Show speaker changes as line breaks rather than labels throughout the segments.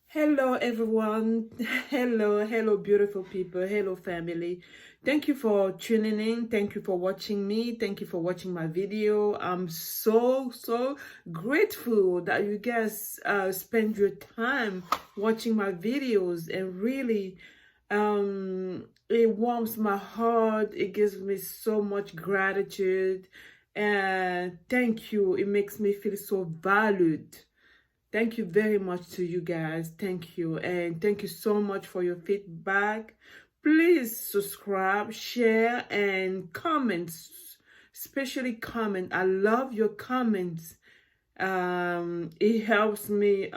Hello, everyone. Hello, beautiful people. Hello, family. Thank you for tuning in. Thank you for watching me. Thank you for watching my video. I'm so grateful that you guys spend your time watching my videos, and really, it warms my heart. It gives me so much gratitude, and thank you. It makes me feel so valued. Thank you very much to you guys. Thank you. And thank you so much for your feedback. Please subscribe, share, and comment. Especially comment. I love your comments. It helps me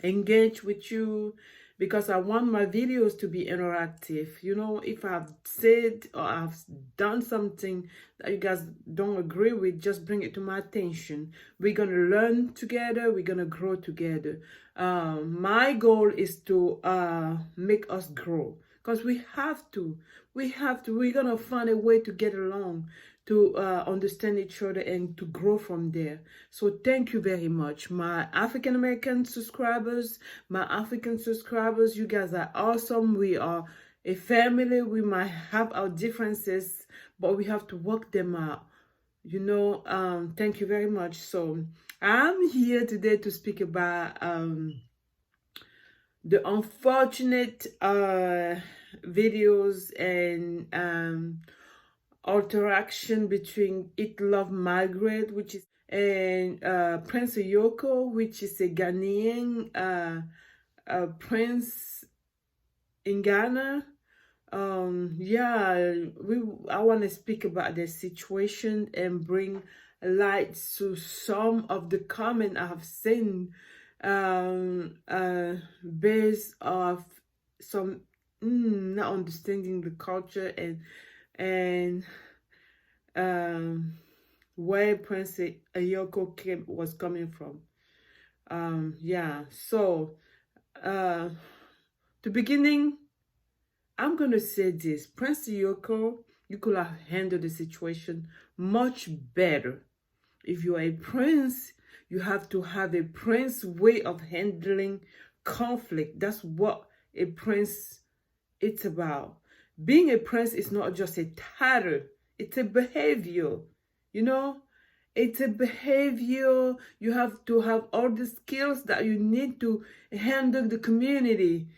engage with you because I want my videos to be interactive. You know, if I've said or I've done something that you guys don't agree with, just bring it to my attention. We're gonna learn together, we're gonna grow together. My goal is to make us grow, because we're gonna find a way to get along, to understand each other and to grow from there. So thank you very much, my African American subscribers, you guys are awesome. We are a family. We might have our differences, but we have to work them out. Thank you very much. So I'm here today to speak about the unfortunate videos and interaction between It Love Margaret, which is, and Prince Yoko, which is a Ghanaian prince in Ghana. Yeah, I want to speak about the situation and bring light to some of the comment I have seen, based off some not understanding the culture and where Prince Ayoko was coming from. Yeah, so the beginning, I'm gonna say this: Prince Yoko, you could have handled the situation much better. If you are a prince, you have to have a prince way of handling conflict. That's what a prince it's about. Being a prince is not just a title, it's a behavior. You know, it's a behavior. You have to have all the skills that you need to handle the community.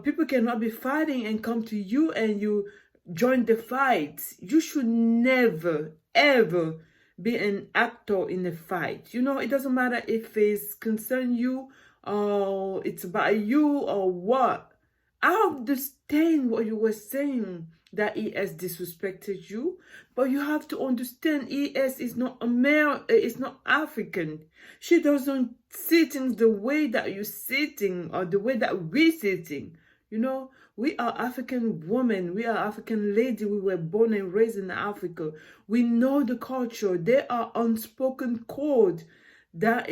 People cannot be fighting and come to you and you join the fight. You should never, ever be an actor in a fight. You know, it doesn't matter if it's concern you or it's about you or what. I understand what you were saying, that ES disrespected you, but you have to understand ES is not it's not African. She doesn't see things the way that you're sitting or the way that we're sitting. You know, we are African women, we are African lady, we were born and raised in Africa. We know the culture. There are unspoken code that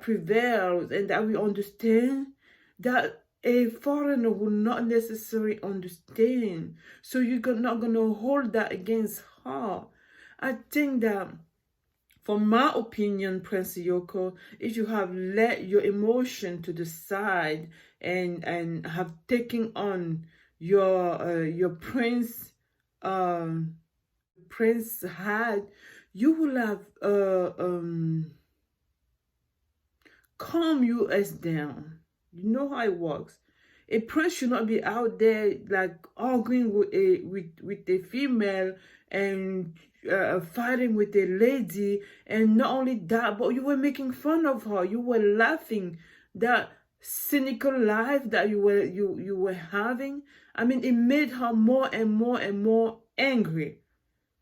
prevails and that we understand, that a foreigner will not necessarily understand. So you're not going to hold that against her. I think that, from my opinion, Prince Yoko, if you have let your emotion to the side and have taken on your prince hat, you will have calm US down. You know how it works. A prince should not be out there like arguing with a female and fighting with a lady. And not only that, but you were making fun of her. You were laughing. That cynical life that you were having. I mean, it made her more and more angry.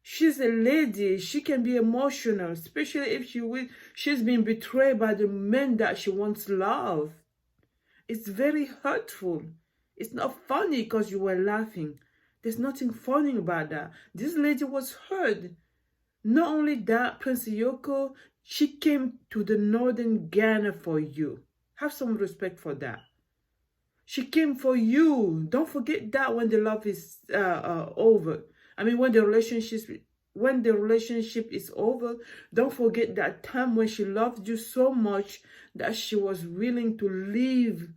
She's a lady. She can be emotional, especially if she's been betrayed by the men that she once loved. It's very hurtful. It's not funny because you were laughing. There's nothing funny about that. This lady was hurt. Not only that, Prince Yoko, she came to the northern Ghana for you. Have some respect for that. She came for you. Don't forget that when the love is over. I mean, when the relationship when the relationship is over, don't forget that time when she loved you so much that she was willing to leave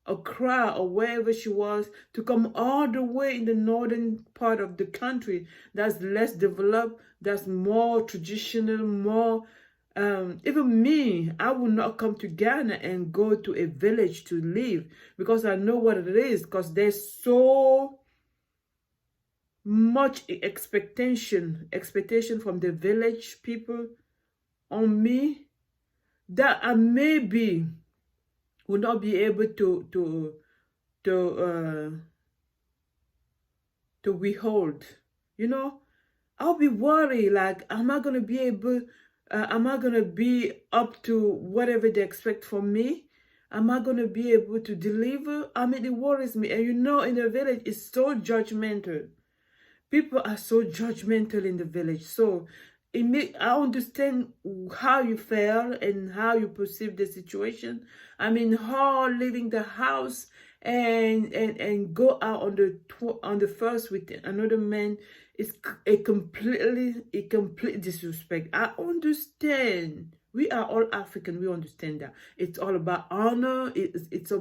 Accra or wherever she was to come all the way in the northern part of the country that's less developed, that's more traditional, more even me, I will not come to Ghana and go to a village to live because I know what it is, because there's so much expectation from the village people on me that I maybe will not be able to withhold. You know, I'll be worried, like, am I gonna be able, am I gonna be up to whatever they expect from me? Am I gonna be able to deliver? I mean, it worries me. And you know, in the village, it's so judgmental. People are so judgmental in the village. So I understand how you feel and how you perceive the situation. I mean, her leaving the house and go out on the first with another man is a complete disrespect. I understand. We are all African. We understand that it's all about honor. It's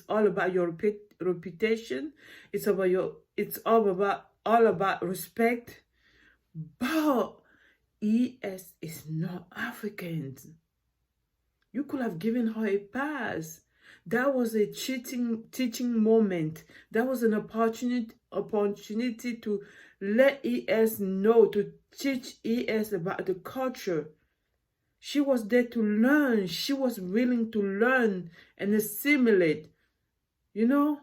all about your reputation. It's all about respect. But ES is not African. You could have given her a pass. That was a teaching moment. That was an opportunity to let ES know, to teach ES about the culture. She was there to learn. She was willing to learn and assimilate. You know,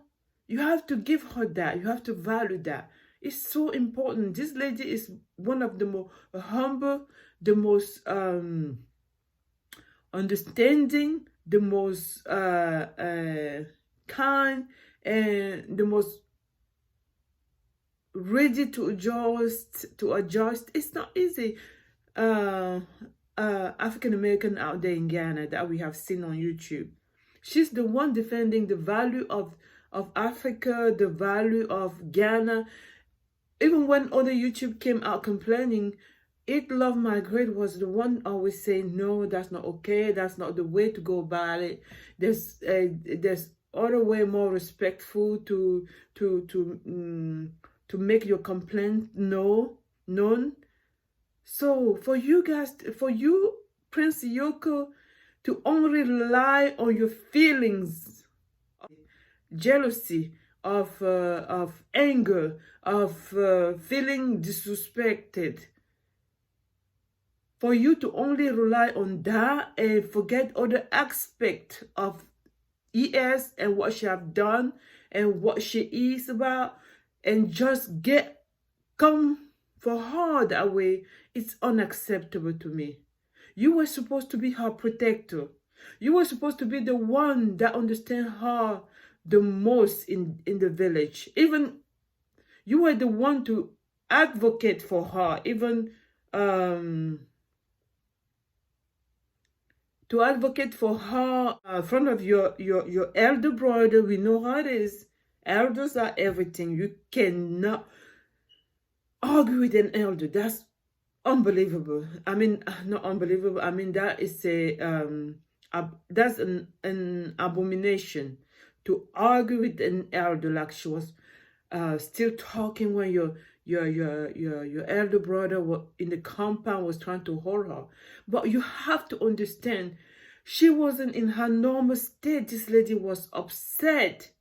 you have to give her that. You have to value that. It's so important. This lady is one of the most humble, the most understanding, the most kind, and the most ready to adjust. It's not easy. African American out there in Ghana that we have seen on YouTube. She's the one defending the value of Africa, the value of Ghana. Even when other YouTube came out complaining, Eat, Love, Migrate was the one always saying, no, that's not okay. That's not the way to go about it. There's other way more respectful to make your complaint known. So for you guys, for you, Prince Yoko, to only rely on your feelings, jealousy, of anger, of feeling disrespected, for you to only rely on that and forget other aspects of ES and what she have done and what she is about, and just come for her that way, it's unacceptable to me. You were supposed to be her protector. You were supposed to be the one that understands her the most in the village. Even you were the one to advocate for her, even to advocate for her in front of your elder brother. We know how it is. Elders are everything. You cannot argue with an elder. That's unbelievable. I mean, not unbelievable. I mean, that is that's an abomination to argue with an elder, like she was still talking when your elder brother in the compound was trying to hold her. But you have to understand, she wasn't in her normal state. This lady was upset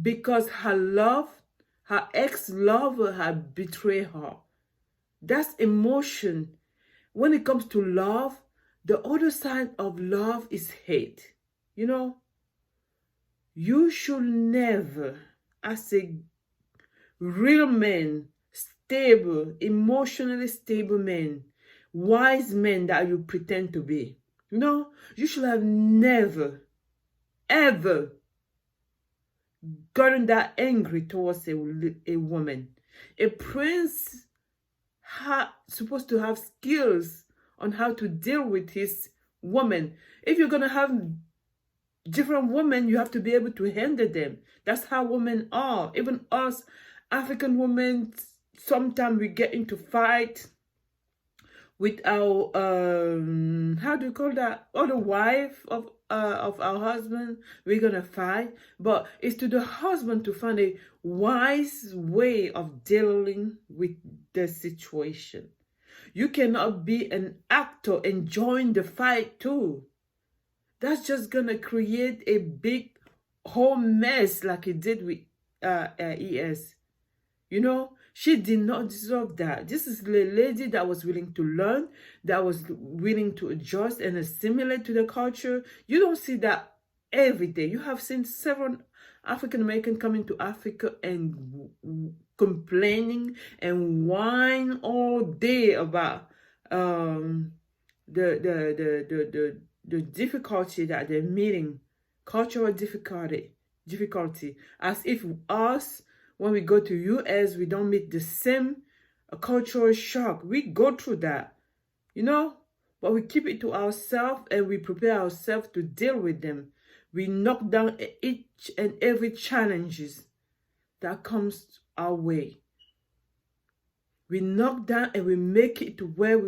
because her ex-lover had betrayed her. That's emotion. When it comes to love, the other side of love is hate. You know, you should never, as a real man, stable, emotionally stable man, wise man that you pretend to be, you know, you should have never, ever gotten that angry towards a woman. A prince supposed to have skills on how to deal with his woman. If you're gonna have different women, you have to be able to handle them. That's how women are. Even us African women, sometimes we get into fight with our how do you call that, or the wife of our husband. We're gonna fight, but it's to the husband to find a wise way of dealing with the situation. You cannot be an actor enjoying the fight too. That's just gonna create a big whole mess like it did with ES. You know, she did not deserve that. This is the lady that was willing to learn, that was willing to adjust and assimilate to the culture. You don't see that every day. You have seen several African Americans coming to Africa and complaining and whine all day about the difficulty that they're meeting, cultural difficulty, as if us, when we go to US, we don't meet the same cultural shock. We go through that, you know, but we keep it to ourselves and we prepare ourselves to deal with them. We knock down each and every challenges that comes our way. We knock down and we make it to where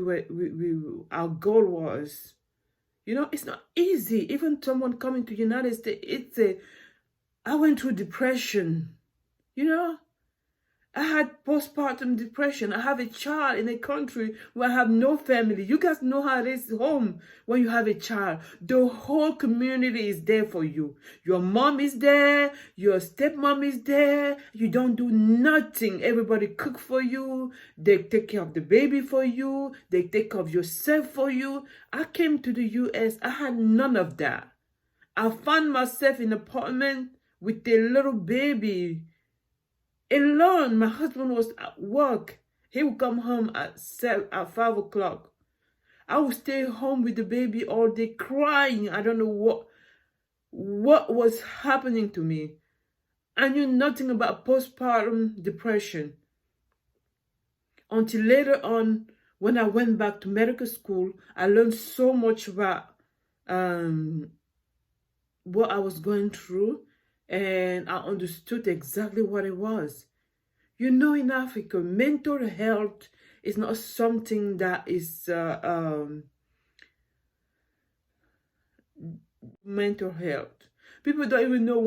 our goal was. You know, it's not easy. Even someone coming to United States, I went through depression. You know, I had postpartum depression. I have a child in a country where I have no family. You guys know how it is home when you have a child. The whole community is there for you. Your mom is there. Your stepmom is there. You don't do nothing. Everybody cook for you. They take care of the baby for you. They take care of yourself for you. I came to the US. I had none of that. I found myself in an apartment with a little baby alone. My husband was at work. He would come home at 5 o'clock. I would stay home with the baby all day crying. I don't know what was happening to me. I knew nothing about postpartum depression until later on, when I went back to medical school. I learned so much about what I was going through, and I understood exactly what it was. You know, in Africa, mental health is not something that is mental health. People don't even know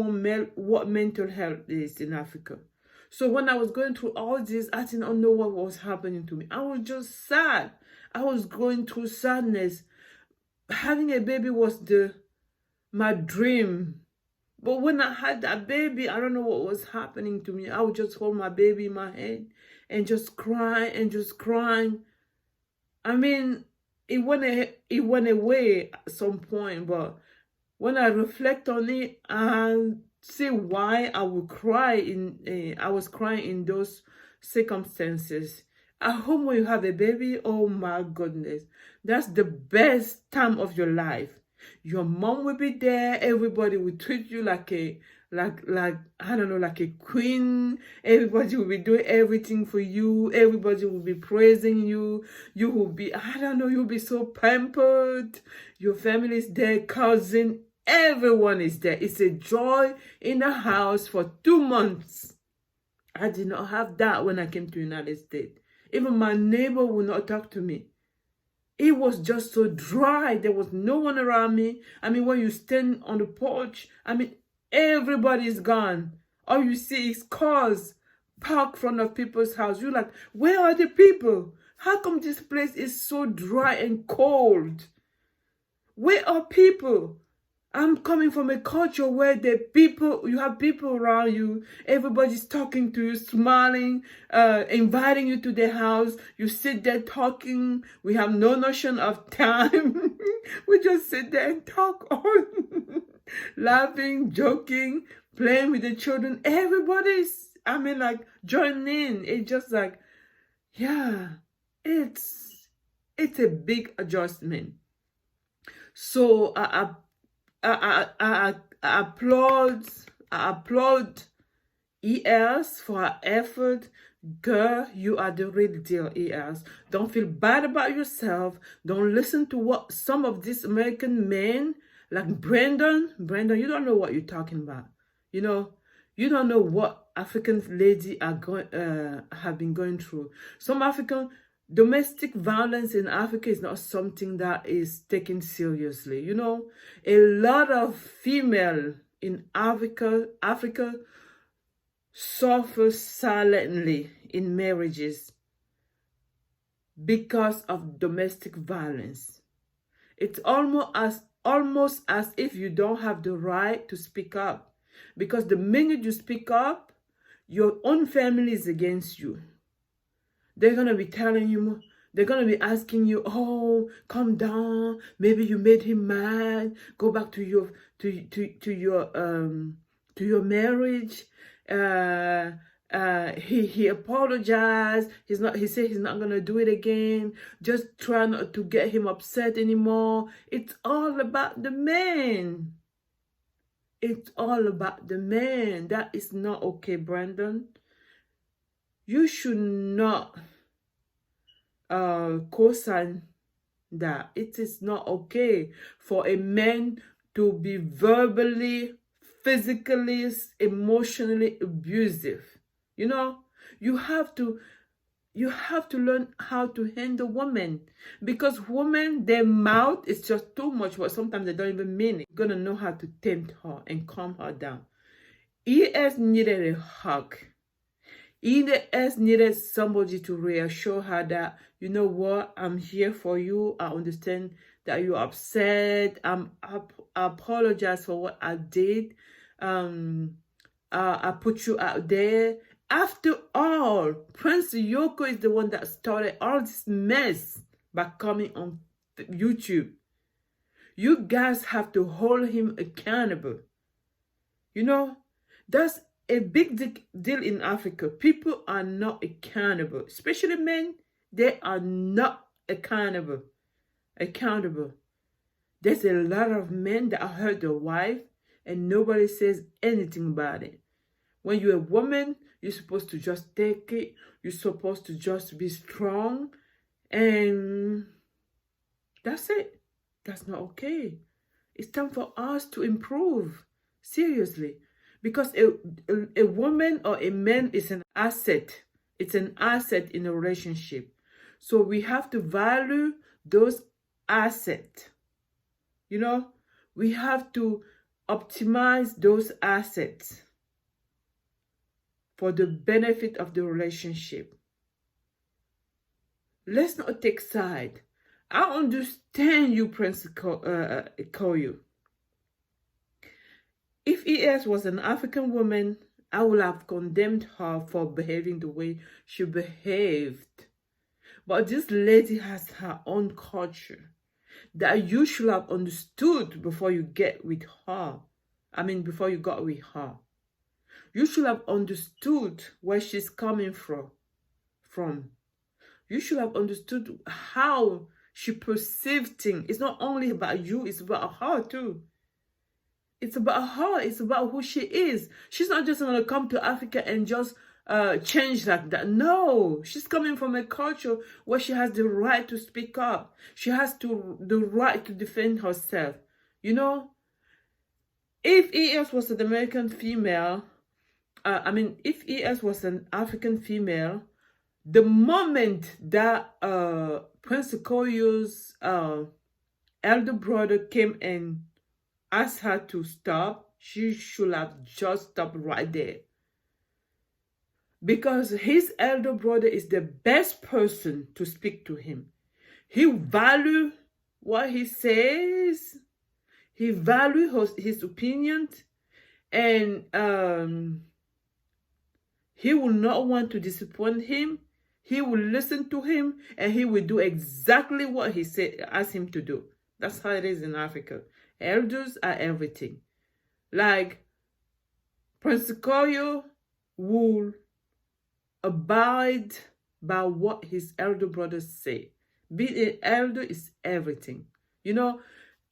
what mental health is in Africa. So when I was going through all this, I didn't know what was happening to me. I was just sad. I was going through sadness. Having a baby was my dream. But when I had that baby, I don't know what was happening to me. I would just hold my baby in my hand and just cry and just crying. I mean, it went away at some point, but when I reflect on it, I see why I would cry I was crying in those circumstances. At home, when you have a baby, oh my goodness, that's the best time of your life. Your mom will be there. Everybody will treat you like I don't know, like a queen. Everybody will be doing everything for you. Everybody will be praising you. You will be, I don't know, you'll be so pampered. Your family is there, cousin, everyone is there. It's a joy in the house for 2 months. I did not have that when I came to the United States. Even my neighbor would not talk to me. It was just so dry. There was no one around me. I mean, when you stand on the porch, I mean, everybody's gone. All you see is cars parked in front of people's house. You're like, where are the people? How come this place is so dry and cold? Where are people? I'm coming from a culture where you have people around you. Everybody's talking to you, smiling, inviting you to their house. You sit there talking. We have no notion of time. We just sit there and talk on, laughing, joking, playing with the children. Everybody's, I mean, like, joining in. It's just like, yeah, it's a big adjustment. So I applaud ES for her effort. Girl, you are the real deal, ES. Don't feel bad about yourself. Don't listen to what some of these American men, like Brandon, you don't know what you're talking about. You know, You don't know what African ladies are going have been going through. Some African domestic violence in Africa is not something that is taken seriously. You know, a lot of female in Africa suffer silently in marriages because of domestic violence. It's almost as if you don't have the right to speak up. Because the minute you speak up, your own family is against you. They're gonna be telling you, they're gonna be asking you, oh, calm down. Maybe you made him mad. Go back to your marriage. He apologized. He said he's not gonna do it again. Just try not to get him upset anymore. It's all about the man. It's all about the man. That is not okay, Brandon. You should not co-sign that. It is not okay for a man to be verbally, physically, emotionally abusive. You know, you have to learn how to handle women, because women, their mouth is just too much, but sometimes they don't even mean it. You're gonna know how to tempt her and calm her down. ES needed a hug. ES needed somebody to reassure her that, you know what, I'm here for you. I understand that you're upset. I apologize for what I did. I put you out there. After all, Prince Yoko is the one that started all this mess by coming on YouTube. You guys have to hold him accountable. You know, that's a big deal in Africa. People are not accountable, especially men. They are not accountable. There's a lot of men that hurt their wife and nobody says anything about it. When you're a woman, you're supposed to just take it. You're supposed to just be strong. And that's it. That's not okay. It's time for us to improve. Seriously. Because a woman or a man is an asset. It's an asset in a relationship. So we have to value those assets. You know, we have to optimize those assets for the benefit of the relationship. Let's not take side. I understand you, Prince Akoyo. If ES was an African woman, I would have condemned her for behaving the way she behaved. But this lady has her own culture that you should have understood before you get with her. Before you got with her. You should have understood where she's coming from. You should have understood how she perceives things. It's not only about you, it's about her too. It's about her. It's about who she is. She's not just going to come to Africa and just change like that. No, she's coming from a culture where she has the right to speak up. She has the right to defend herself. You know, if ES was an American female, if ES was an African female, the moment that Prince Akoyo's elder brother came and asked her to stop, she should have just stopped right there. Because his elder brother is the best person to speak to him. He values what he says. He values his opinions. And he will not want to disappoint him. He will listen to him. And he will do exactly what he asked him to do. That's how it is in Africa. Elders are everything. Like Prince Akoyo will abide by what his elder brothers say. Being an elder is everything. You know,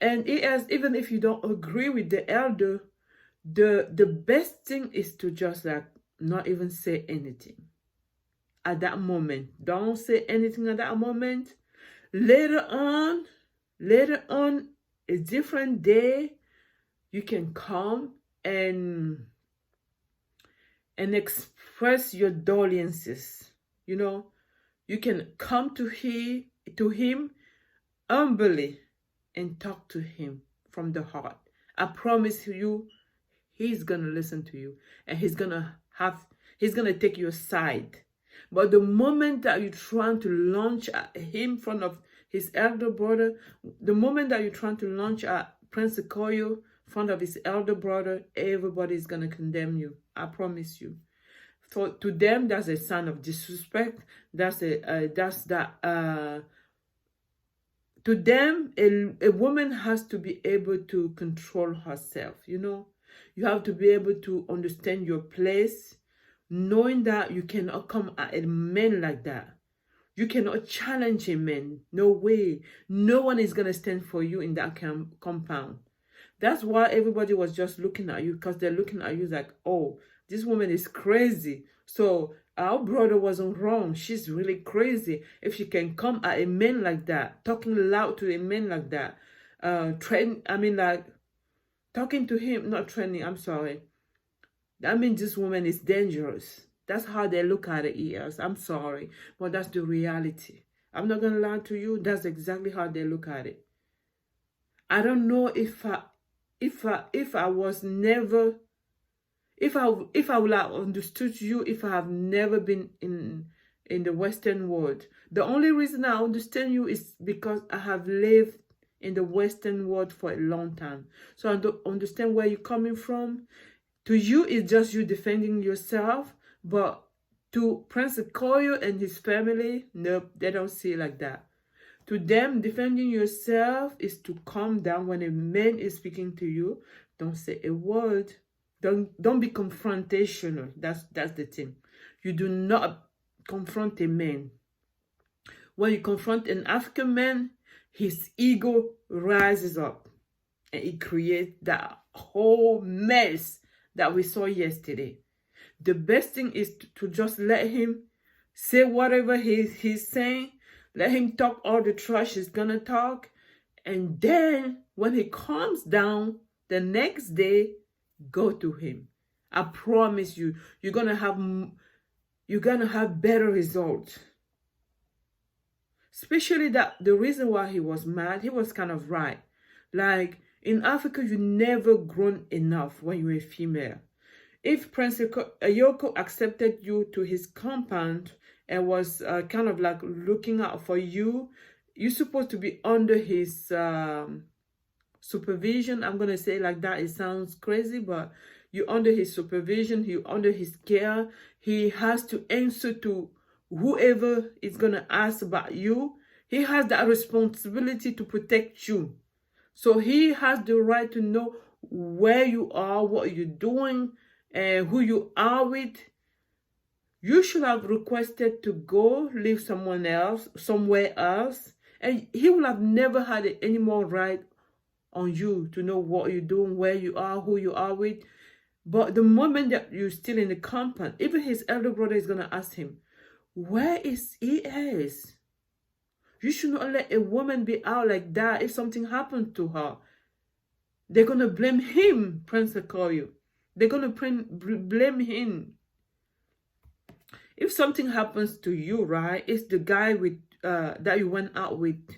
and even if you don't agree with the elder, the best thing is to just like not even say anything at that moment. Don't say anything at that moment. Later on, a different day, you can come and and express your dolences. You know, you can come to him humbly and talk to him from the heart. I promise you, he's gonna listen to you, and he's gonna take your side. But the moment that you're trying to launch at him in front of his elder brother, the moment that you're trying to launch at Prince Akoyo in front of his elder brother, everybody's gonna condemn you. I promise you. To them, that's a sign of disrespect. To them, a woman has to be able to control herself, you know. You have to be able to understand your place, knowing that you cannot come at a man like that. You cannot challenge a man. No way. No one is going to stand for you in that compound. That's why everybody was just looking at you, because they're looking at you like, oh, this woman is crazy. So our brother wasn't wrong. She's really crazy. If she can come at a man like that, talking loud to a man like that, talking to him, not training, I'm sorry. That means this woman is dangerous. That's how they look at it, yes. I'm sorry, but that's the reality. I'm not going to lie to you. That's exactly how they look at it. I don't know if I was never, if I would have understood you if I have never been in the Western world. The only reason I understand you is because I have lived in the Western world for a long time. So I don't understand where you're coming from. To you, it's just you defending yourself. But to Prince Akoyo and his family, nope, they don't see it like that. To them, defending yourself is to calm down when a man is speaking to you. Don't say a word. Don't be confrontational. That's the thing. You do not confront a man. When you confront an African man, his ego rises up, and it creates that whole mess that we saw yesterday. The best thing is to just let him say whatever he's saying. Let him talk all the trash he's gonna talk. And then when he calms down the next day, go to him. I promise you, you're gonna have better results. Especially that the reason why he was mad, he was kind of right. Like, in Africa, you never grown enough when you're a female. If Prince Ayoko accepted you to his compound and was kind of like looking out for you, you're supposed to be under his supervision. I'm going to say it like that. It sounds crazy, but you're under his supervision. You're under his care. He has to answer to whoever is going to ask about you. He has that responsibility to protect you. So he has the right to know where you are, what you're doing, and who you are with. You should have requested to go live somewhere else, and he would have never had any more right on you to know what you're doing, where you are, who you are with. But the moment that you're still in the compound, even his elder brother is going to ask him, where is he? You should not let a woman be out like that. If something happened to her, they're going to blame him, Prince Akoyo. They're going to blame him. If something happens to you, right, it's the guy with that you went out with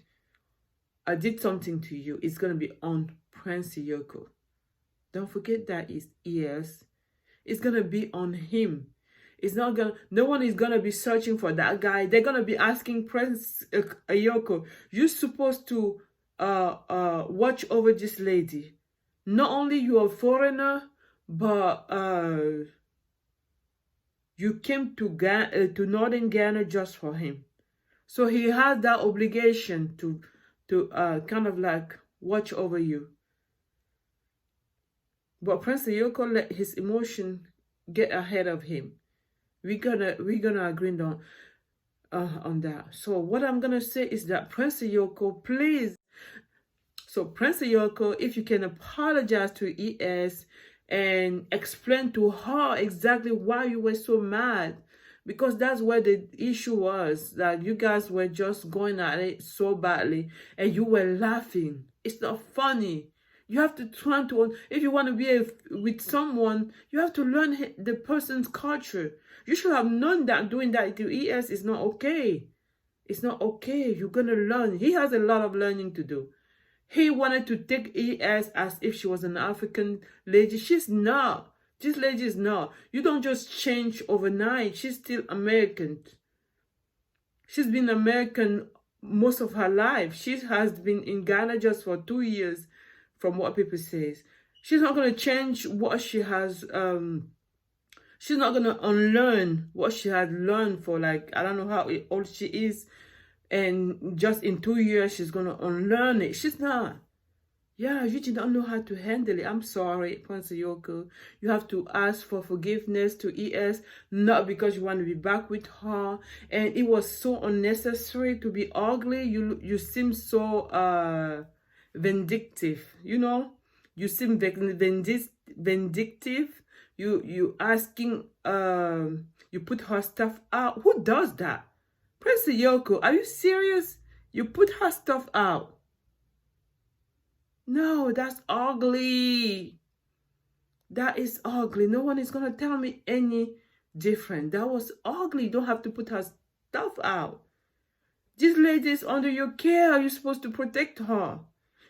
did something to you, it's going to be on Prince Yoko. Don't forget that it's ears. It's going to be on him. It's not going to, no one is going to be searching for that guy. They're going to be asking Prince Ayoko, you're supposed to watch over this lady. Not only you're a foreigner, but you came to Northern Ghana just for him. So he has that obligation to kind of like watch over you. But Prince Ayoko let his emotion get ahead of him. We're gonna agree on that. So what I'm gonna say is that Prince Ayoko, please. So Prince Ayoko, if you can apologize to ES and explain to her exactly why you were so mad, because that's where the issue was, that you guys were just going at it so badly and you were laughing. It's not funny. You have to try to, if you want to be with someone, you have to learn the person's culture. You should have known that doing that to ES is not okay. It's not okay. You're going to learn. He has a lot of learning to do. He wanted to take ES as if she was an African lady. She's not. This lady is not. You don't just change overnight. She's still American. She's been American most of her life. She has been in Ghana just for 2 years, from what people say. She's not going to change what she has. She's not going to unlearn what she had learned for, like, I don't know how old she is. And just in 2 years, she's going to unlearn it. She's not. Yeah, you did not know how to handle it. I'm sorry, Prince Yoko. You have to ask for forgiveness to ES, not because you want to be back with her. And it was so unnecessary to be ugly. You seem so vindictive, you know? You seem vindictive. You asking, you put her stuff out. Who does that? Prince Yoko, are you serious? You put her stuff out. No, that's ugly. That is ugly. No one is going to tell me any different. That was ugly. You don't have to put her stuff out. This lady is under your care. You're supposed to protect her.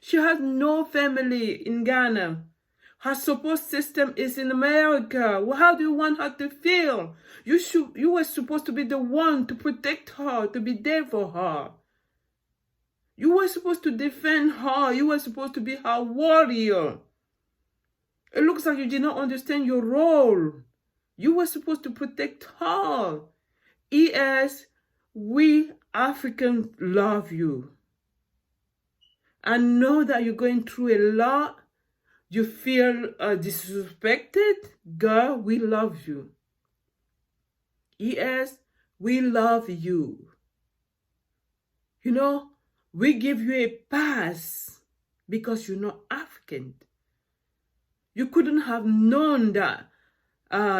She has no family in Ghana. Her support system is in America. Well, how do you want her to feel? You were supposed to be the one to protect her, to be there for her. You were supposed to defend her. You were supposed to be her warrior. It looks like you did not understand your role. You were supposed to protect her. ES, we Africans love you. I know that you're going through a lot. You feel disrespected. Girl, we love you. ES, we love you. You know, we give you a pass because you're not African. You couldn't have known that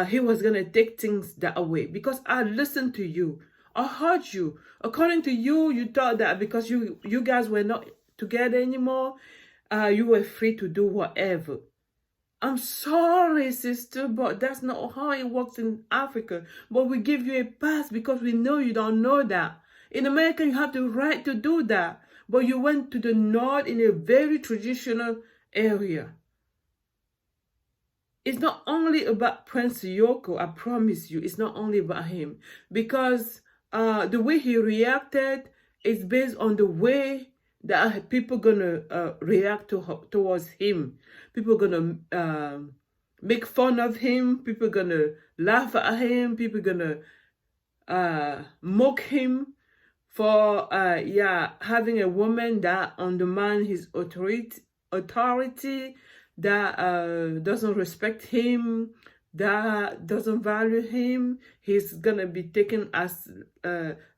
he was going to take things that way, because I listened to you. I heard you. According to you, you thought that because you guys were not together anymore, you were free to do whatever. I'm sorry, sister, but that's not how it works in Africa. But we give you a pass because we know you don't know that. In America, you have the right to do that. But you went to the north in a very traditional area. It's not only about Prince Yoko, I promise you. It's not only about him. Because the way he reacted is based on the way that people gonna react towards him. People gonna make fun of him. People gonna laugh at him. People gonna mock him for having a woman that undermines his authority, that doesn't respect him, that doesn't value him. He's gonna be taken as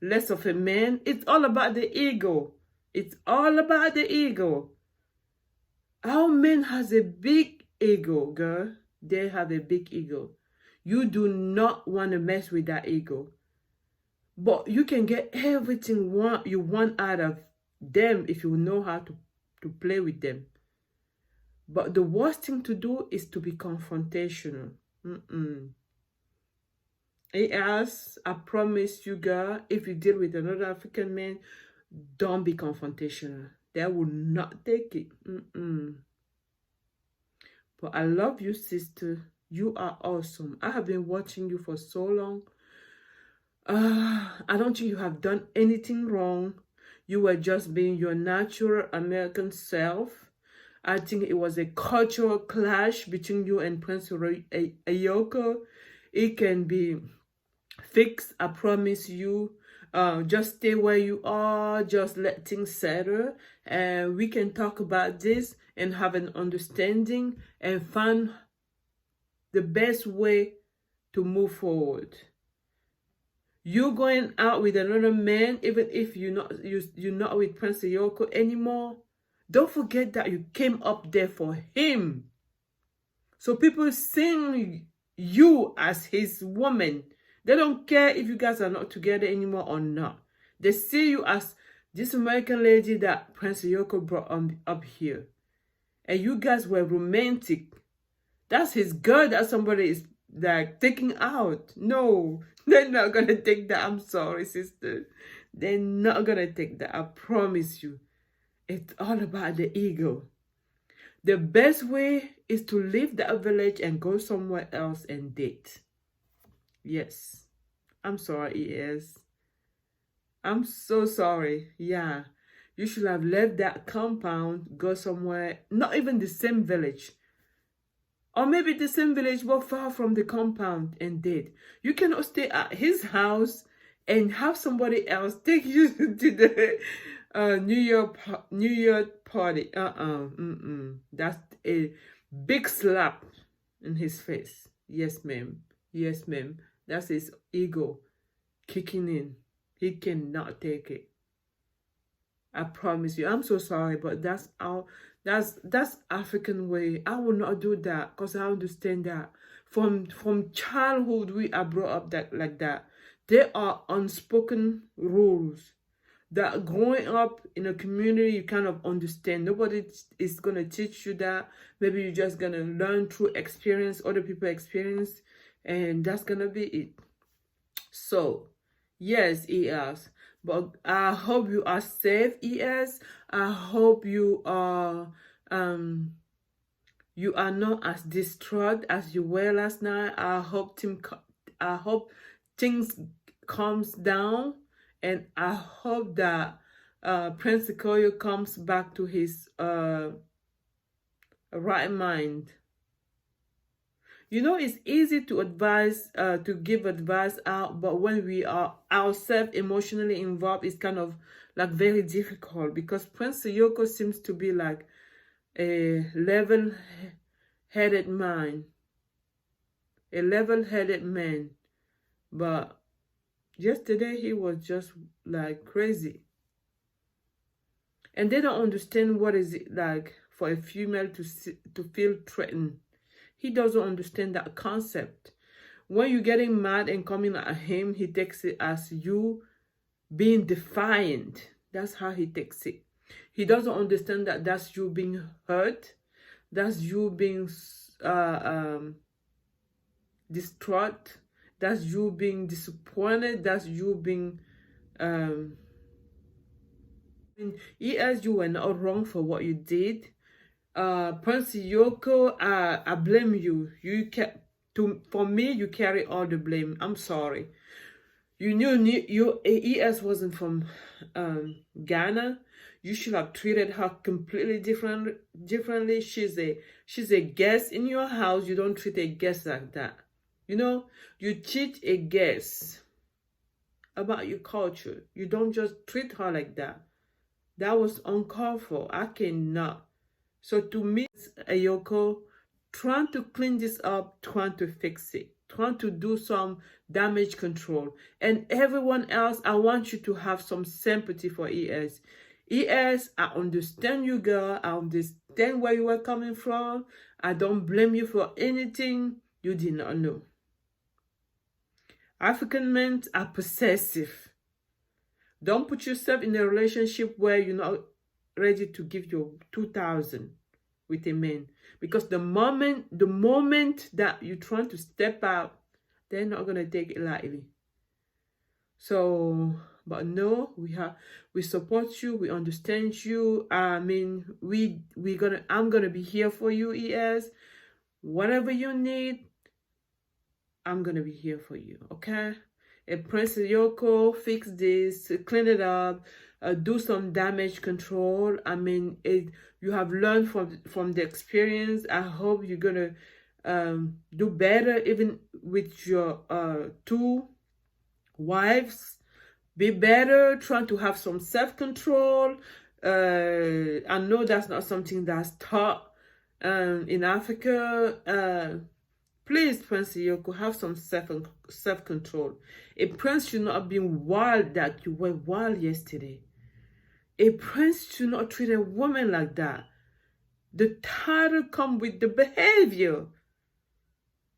less of a man. It's all about the ego. It's all about the ego. Our men has a big ego, girl. They have a big ego. You do not want to mess with that ego. But you can get everything you want out of them if you know how to play with them. But the worst thing to do is to be confrontational. As I promise you, girl, if you deal with another African man, don't be confrontational. They will not take it. But I love you, sister. You are awesome. I have been watching you for so long. I don't think you have done anything wrong. You were just being your natural American self. I think it was a cultural clash between you and Prince Yoko. It can be fixed, I promise you. Just stay where you are. Just let things settle. And we can talk about this and have an understanding and find the best way to move forward. You going out with another man, even if you're not with Prince Yoko anymore, don't forget that you came up there for him. So people seeing you as his woman. They don't care if you guys are not together anymore or not. They see you as this American lady that Prince Yoko brought up here. and you guys were romantic. That's his girl that somebody is like taking out. No, they're not gonna take that. I'm sorry, sister. They're not gonna take that. I promise you. It's all about the ego. The best way is to leave that village and go somewhere else and date. Yes. I'm sorry, ES. I'm so sorry. Yeah. You should have left that compound, go somewhere, not even the same village. Or maybe the same village but far from the compound and date. You cannot stay at his house and have somebody else take you to the New York party. That's a big slap in his face. Yes, ma'am. Yes, ma'am. That's his ego kicking in. He cannot take it. I promise you. I'm so sorry, but that's African way. I will not do that because I understand that from childhood we are brought up like that. There are unspoken rules that growing up in a community you kind of understand. Nobody is gonna teach you that. Maybe you're just gonna learn through experience, other people experience, and that's gonna be it. So yes, ES. But I hope you are safe, ES. I hope you are not as distraught as you were last night. I hope things calms down, and I hope that Prince Akoyo comes back to his right mind. You know, it's easy to advise, to give advice out, but when we are ourselves emotionally involved, it's kind of like very difficult, because Prince Yoko seems to be like a level-headed man, but yesterday he was just like crazy. And they don't understand what is it like for a female to feel threatened. He doesn't understand that concept. When you're getting mad and coming at him, he takes it as you being defiant. That's how he takes it. He doesn't understand that that's you being hurt. That's you being distraught. That's you being disappointed. That's you being... ES, you were not wrong for what you did. Prince Yoko, I blame you. For me, you carry all the blame. I'm sorry. You knew ES wasn't from Ghana. You should have treated her completely differently. She's a guest in your house. You don't treat a guest like that. You know, you teach a guest about your culture. You don't just treat her like that. That was uncalled for. I cannot. So to me, Ayoko, trying to clean this up, trying to fix it, trying to do some damage control. And everyone else, I want you to have some sympathy for ES. ES, I understand you, girl. I understand where you were coming from. I don't blame you for anything you did not know. African men are possessive. Don't put yourself in a relationship where you're not ready to give your 2,000 with a man, because the moment that you're trying to step out, they're not gonna take it lightly. So, but no, we support you, we understand you. I mean, I'm gonna be here for you, ES. Whatever you need, I'm gonna be here for you, okay? And Prince Yoko, fix this, clean it up, do some damage control. I mean, you have learned from the experience. I hope you're gonna do better even with your 2 wives. Be better, trying to have some self-control. I know that's not something that's taught in Africa. Please, Prince Yoko, have some self-control. A prince should not have been wild that you were wild yesterday. A prince should not treat a woman like that. The title comes with the behavior.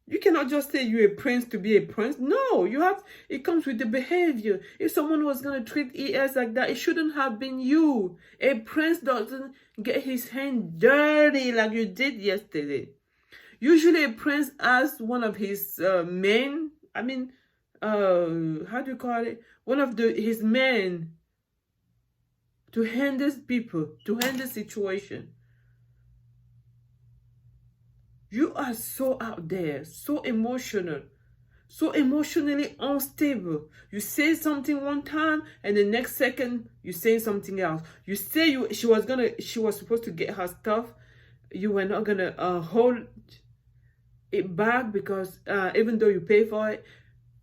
You cannot just say you're a prince to be a prince. No, you have, it comes with the behavior. If someone was going to treat ES like that, it shouldn't have been you. A prince doesn't get his hand dirty like you did yesterday. Usually a prince asks one of his men, how do you call it? One of his men to handle people, to handle situation. You are so out there, so emotional, so emotionally unstable. You say something one time, and the next second you say something else. You say she was supposed to get her stuff. You were not gonna hold it back because even though you pay for it,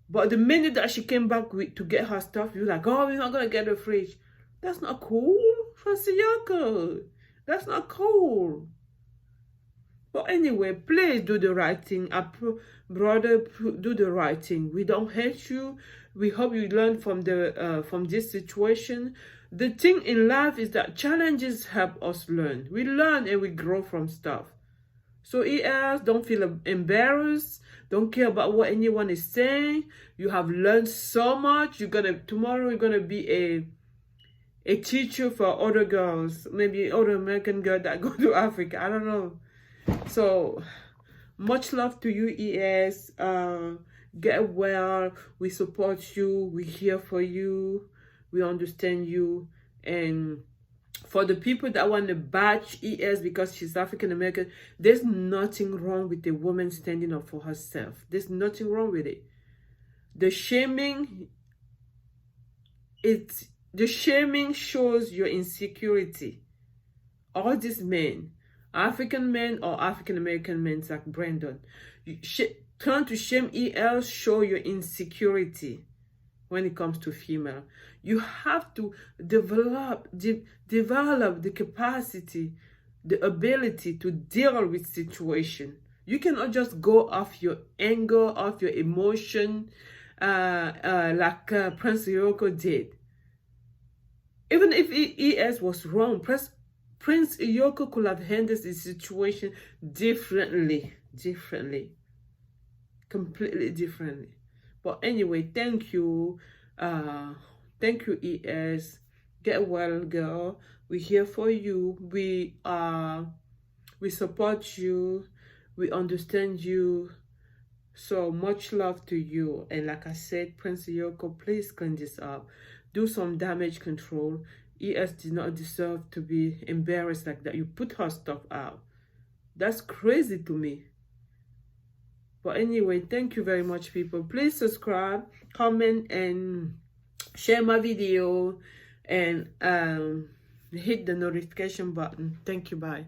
but the minute that she came back to get her stuff, you're like, oh, we're not gonna get the fridge. That's not cool, Francioco. That's not cool. But anyway, please do the right thing. Brother, do the right thing. We don't hate you. We hope you learn from this situation. The thing in life is that challenges help us learn. We learn and we grow from stuff. So ES, don't feel embarrassed. Don't care about what anyone is saying. You have learned so much. Tomorrow you're gonna be a teacher for other girls, maybe other American girls that go to Africa. I don't know. So much love to you, ES. Get well. We support you. We're here for you. We understand you. And for the people that want to bash ES because she's African American, there's nothing wrong with a woman standing up for herself. There's nothing wrong with it. The shaming shows your insecurity. All these men, African men or African American men like Brandon, trying to shame EL show your insecurity when it comes to female. You have to develop the capacity, the ability to deal with situation. You cannot just go off your anger, off your emotion, like Prince Yoko did. Even if ES was wrong, Prince Yoko could have handled the situation differently, completely differently. But anyway, thank you. Thank you, ES. Get well, girl. We're here for you. We support you. We understand you. So much love to you. And like I said, Prince Yoko, please clean this up. Do some damage control. ES did not deserve to be embarrassed like that. You put her stuff out. That's crazy to me. But anyway, thank you very much, people. Please subscribe, comment, and share my video, and hit the notification button. Thank you. Bye.